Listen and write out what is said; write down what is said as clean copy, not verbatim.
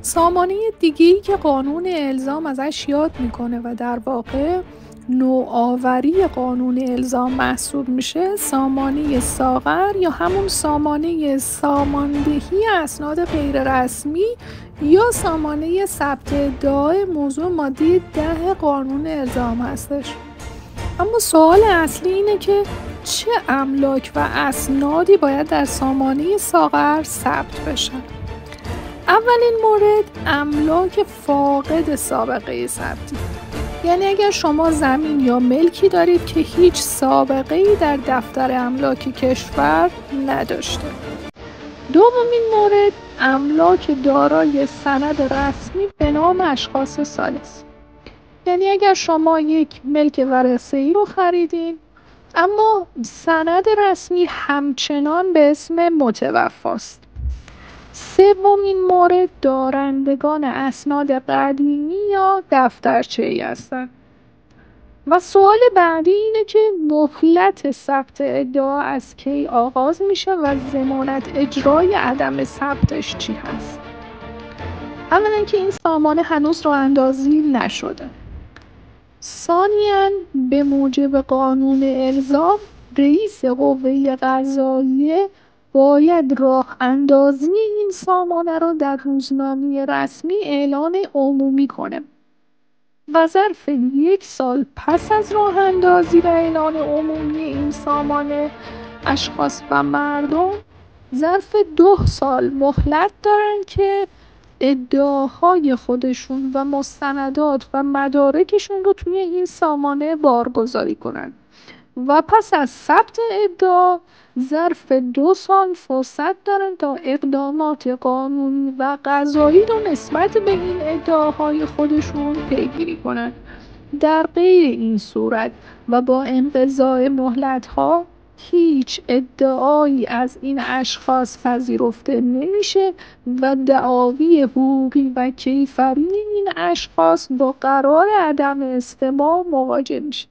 سامانه دیگه‌ای که قانون الزام ازش یاد میکنه و در واقع نوآوری قانون الزام محسوب میشه، سامانه ساغر یا همون سامانه ساماندهی اسناد غیررسمی یا سامانه ثبت ادعای موضوع ماده 10 قانون الزام هستش. اما سوال اصلی اینه که چه املاک و اسنادی باید در سامانه ساغر ثبت بشن؟ اولین مورد، املاک فاقد سابقه ثبتی. یعنی اگر شما زمین یا ملکی دارید که هیچ سابقه‌ای در دفتر املاک کشور نداشته. دومین مورد، املاک دارای سند رسمی به نام اشخاص ثالث. یعنی اگر شما یک ملک ورثه‌ای رو خریدین اما سند رسمی همچنان به اسم متوفاست. سومین مورد، دارندگان اسناد قدیمی یا دفترچه‌ای هستند. و سوال بعدی اینه که مهلت ثبت ادعا از کی آغاز میشه و ضمانت اجرای عدم ثبتش چی هست؟ اولا که این سامانه هنوز راه اندازی نشده. ثانیاً به موجب قانون الزام رئیس قوه قضاییه باید راه اندازی این سامانه را در روزنامه رسمی اعلان عمومی کنه و ظرف 1 سال پس از راه اندازی و اعلان عمومی این سامانه، اشخاص و مردم ظرف 2 سال مهلت دارن که ادعاهای خودشون و مستندات و مدارکشون رو توی این سامانه بارگذاری کنن و پس از ثبت ادعا ظرف 2 سال فرصت دارن تا اقدامات قانونی و قضایی رو نسبت به این ادعاهای خودشون پیگیری کنن. در غیر این صورت و با انقضاء مهلت‌ها هیچ ادعایی از این اشخاص پذیرفته نمیشه و دعاوی حقوقی و کیفری این اشخاص با قرار عدم استماع مواجه میشه.